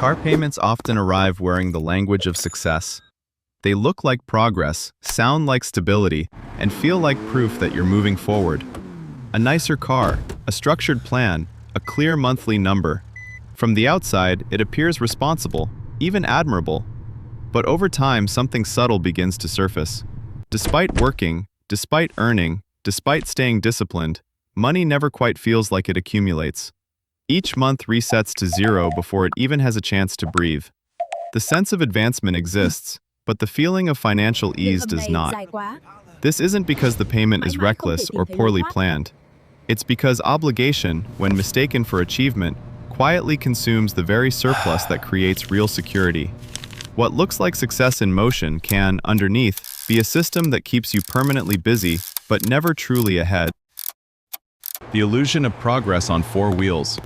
Car payments often arrive wearing the language of success. They look like progress, sound like stability, and feel like proof that you're moving forward. A nicer car, a structured plan, a clear monthly number. From the outside, it appears responsible, even admirable. But over time, something subtle begins to surface. Despite working, despite earning, despite staying disciplined, money never quite feels like it accumulates. Each month resets to zero before it even has a chance to breathe. The sense of advancement exists, but the feeling of financial ease does not. This isn't because the payment is reckless or poorly planned. It's because obligation, when mistaken for achievement, quietly consumes the very surplus that creates real security. What looks like success in motion can, underneath, be a system that keeps you permanently busy, but never truly ahead. The illusion of progress on four wheels.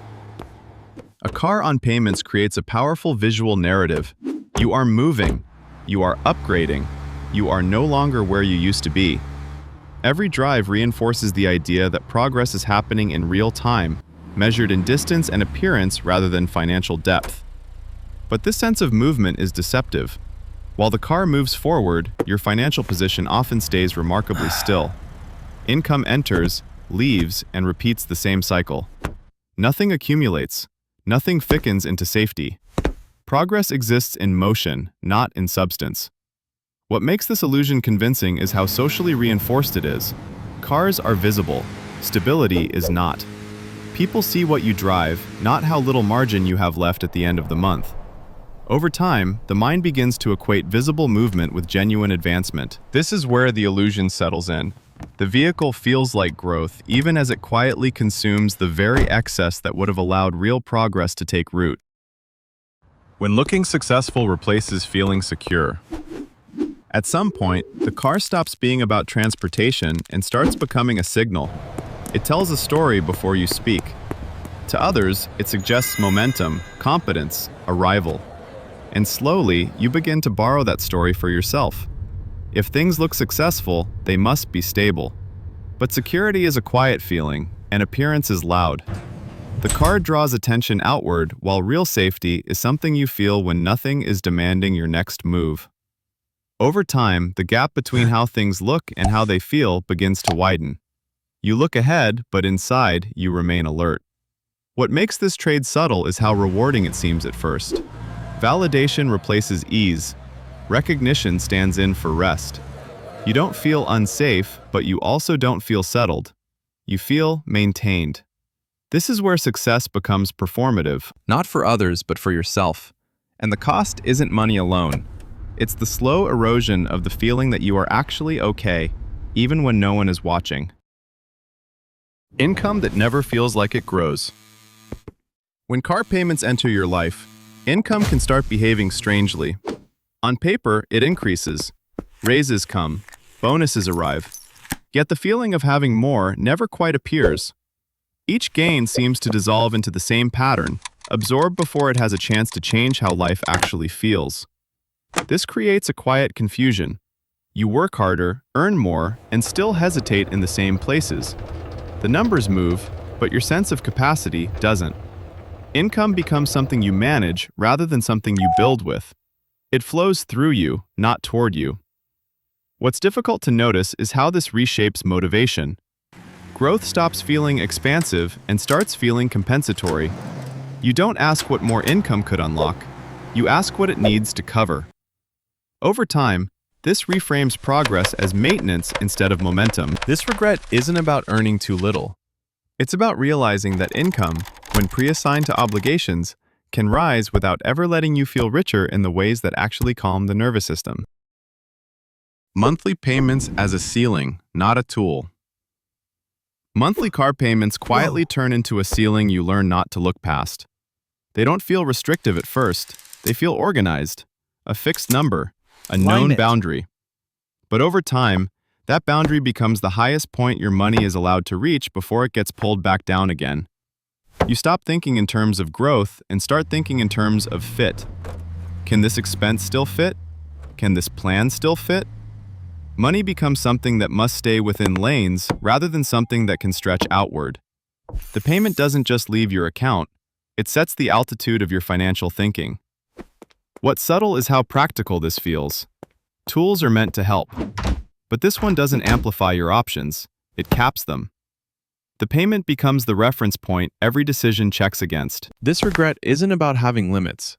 A car on payments creates a powerful visual narrative. You are moving. You are upgrading. You are no longer where you used to be. Every drive reinforces the idea that progress is happening in real time, measured in distance and appearance rather than financial depth. But this sense of movement is deceptive. While the car moves forward, your financial position often stays remarkably still. Income enters, leaves, and repeats the same cycle. Nothing accumulates. Nothing thickens into safety. Progress exists in motion, not in substance. What makes this illusion convincing is how socially reinforced it is. Cars are visible. Stability is not. People see what you drive, not how little margin you have left at the end of the month. Over time, the mind begins to equate visible movement with genuine advancement. This is where the illusion settles in. The vehicle feels like growth even as it quietly consumes the very excess that would have allowed real progress to take root. When looking successful replaces feeling secure. At some point, the car stops being about transportation and starts becoming a signal. It tells a story before you speak. To others, it suggests momentum, competence, arrival. And slowly, you begin to borrow that story for yourself. If things look successful, they must be stable. But security is a quiet feeling, and appearance is loud. The car draws attention outward, while real safety is something you feel when nothing is demanding your next move. Over time, the gap between how things look and how they feel begins to widen. You look ahead, but inside, you remain alert. What makes this trade subtle is how rewarding it seems at first. Validation replaces ease. Recognition stands in for rest. You don't feel unsafe, but you also don't feel settled. You feel maintained. This is where success becomes performative, not for others, but for yourself. And the cost isn't money alone. It's the slow erosion of the feeling that you are actually okay, even when no one is watching. Income that never feels like it grows. When car payments enter your life, income can start behaving strangely. On paper, it increases. Raises come. Bonuses arrive. Yet the feeling of having more never quite appears. Each gain seems to dissolve into the same pattern, absorbed before it has a chance to change how life actually feels. This creates a quiet confusion. You work harder, earn more, and still hesitate in the same places. The numbers move, but your sense of capacity doesn't. Income becomes something you manage rather than something you build with. It flows through you, not toward you. What's difficult to notice is how this reshapes motivation. Growth stops feeling expansive and starts feeling compensatory. You don't ask what more income could unlock. You ask what it needs to cover. Over time, this reframes progress as maintenance instead of momentum. This regret isn't about earning too little. It's about realizing that income, when pre-assigned to obligations, can rise without ever letting you feel richer in the ways that actually calm the nervous system. Monthly payments as a ceiling, not a tool. Monthly car payments quietly turn into a ceiling you learn not to look past. They don't feel restrictive at first. They feel organized, a fixed number, a known boundary. But over time, that boundary becomes the highest point your money is allowed to reach before it gets pulled back down again. You stop thinking in terms of growth and start thinking in terms of fit. Can this expense still fit? Can this plan still fit? Money becomes something that must stay within lanes rather than something that can stretch outward. The payment doesn't just leave your account, it sets the altitude of your financial thinking. What's subtle is how practical this feels. Tools are meant to help, but this one doesn't amplify your options, it caps them. The payment becomes the reference point every decision checks against. This regret isn't about having limits.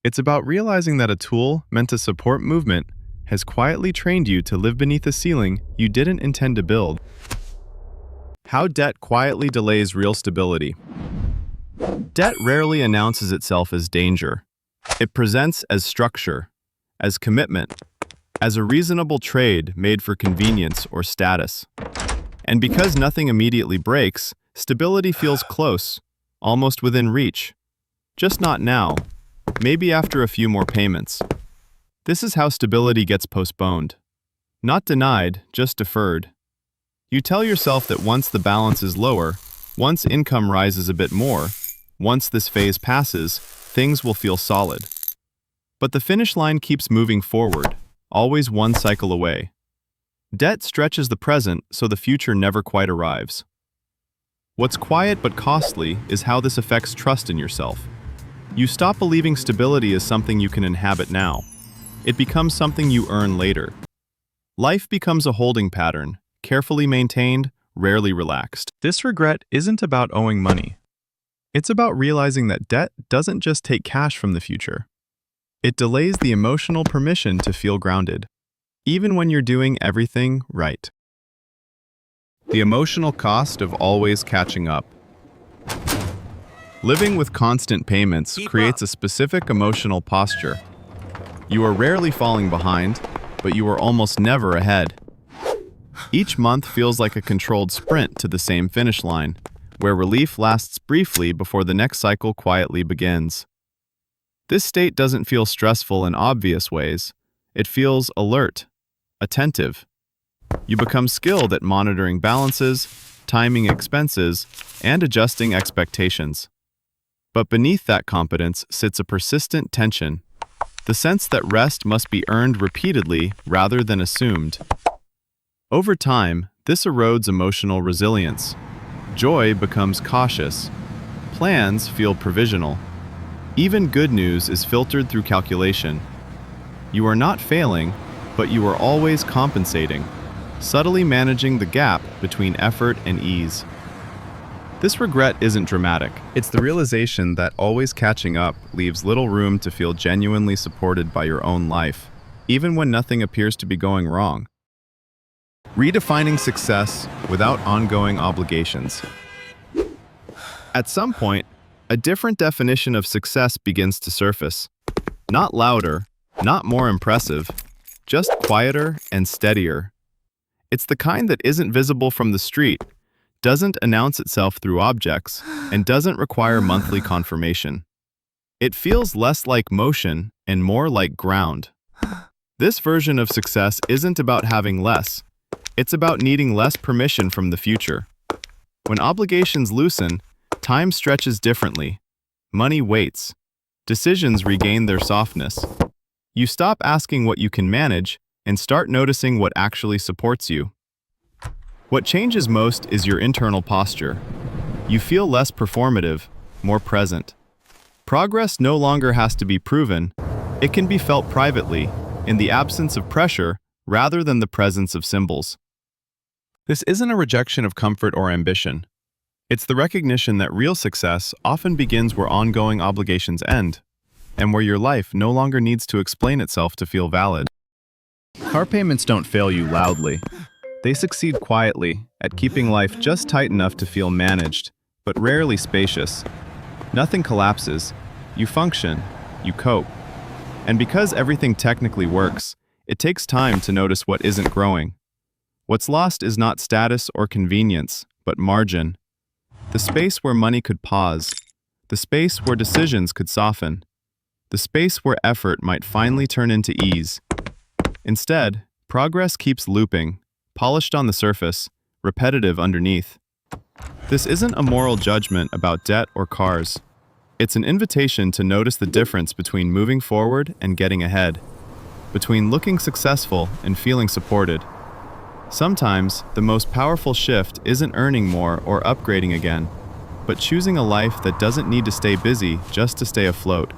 It's about realizing that a tool meant to support movement has quietly trained you to live beneath a ceiling you didn't intend to build. How debt quietly delays real stability. Debt rarely announces itself as danger. It presents as structure, as commitment, as a reasonable trade made for convenience or status. And because nothing immediately breaks, stability feels close, almost within reach. Just not now, maybe after a few more payments. This is how stability gets postponed. Not denied, just deferred. You tell yourself that once the balance is lower, once income rises a bit more, once this phase passes, things will feel solid. But the finish line keeps moving forward, always one cycle away. Debt stretches the present so the future never quite arrives. What's quiet but costly is how this affects trust in yourself. You stop believing stability is something you can inhabit now. It becomes something you earn later. Life becomes a holding pattern, carefully maintained, rarely relaxed. This regret isn't about owing money. It's about realizing that debt doesn't just take cash from the future. It delays the emotional permission to feel grounded, even when you're doing everything right. The emotional cost of always catching up. Living with constant payments creates a specific emotional posture. You are rarely falling behind, but you are almost never ahead. Each month feels like a controlled sprint to the same finish line, where relief lasts briefly before the next cycle quietly begins. This state doesn't feel stressful in obvious ways. It feels alert, attentive. You become skilled at monitoring balances, timing expenses, and adjusting expectations. But beneath that competence sits a persistent tension, the sense that rest must be earned repeatedly rather than assumed. Over time, this erodes emotional resilience. Joy becomes cautious. Plans feel provisional. Even good news is filtered through calculation. You are not failing, but you are always compensating, subtly managing the gap between effort and ease. This regret isn't dramatic. It's the realization that always catching up leaves little room to feel genuinely supported by your own life, even when nothing appears to be going wrong. Redefining success without ongoing obligations. At some point, a different definition of success begins to surface. Not louder, not more impressive, just quieter and steadier. It's the kind that isn't visible from the street, doesn't announce itself through objects, and doesn't require monthly confirmation. It feels less like motion and more like ground. This version of success isn't about having less. It's about needing less permission from the future. When obligations loosen, time stretches differently. Money waits. Decisions regain their softness. You stop asking what you can manage and start noticing what actually supports you. What changes most is your internal posture. You feel less performative, more present. Progress no longer has to be proven. It can be felt privately, in the absence of pressure rather than the presence of symbols. This isn't a rejection of comfort or ambition. It's the recognition that real success often begins where ongoing obligations end, and where your life no longer needs to explain itself to feel valid. Car payments don't fail you loudly. They succeed quietly at keeping life just tight enough to feel managed, but rarely spacious. Nothing collapses. You function. You cope. And because everything technically works, it takes time to notice what isn't growing. What's lost is not status or convenience, but margin. The space where money could pause. The space where decisions could soften. The space where effort might finally turn into ease. Instead, progress keeps looping, polished on the surface, repetitive underneath. This isn't a moral judgment about debt or cars. It's an invitation to notice the difference between moving forward and getting ahead, between looking successful and feeling supported. Sometimes, the most powerful shift isn't earning more or upgrading again, but choosing a life that doesn't need to stay busy just to stay afloat.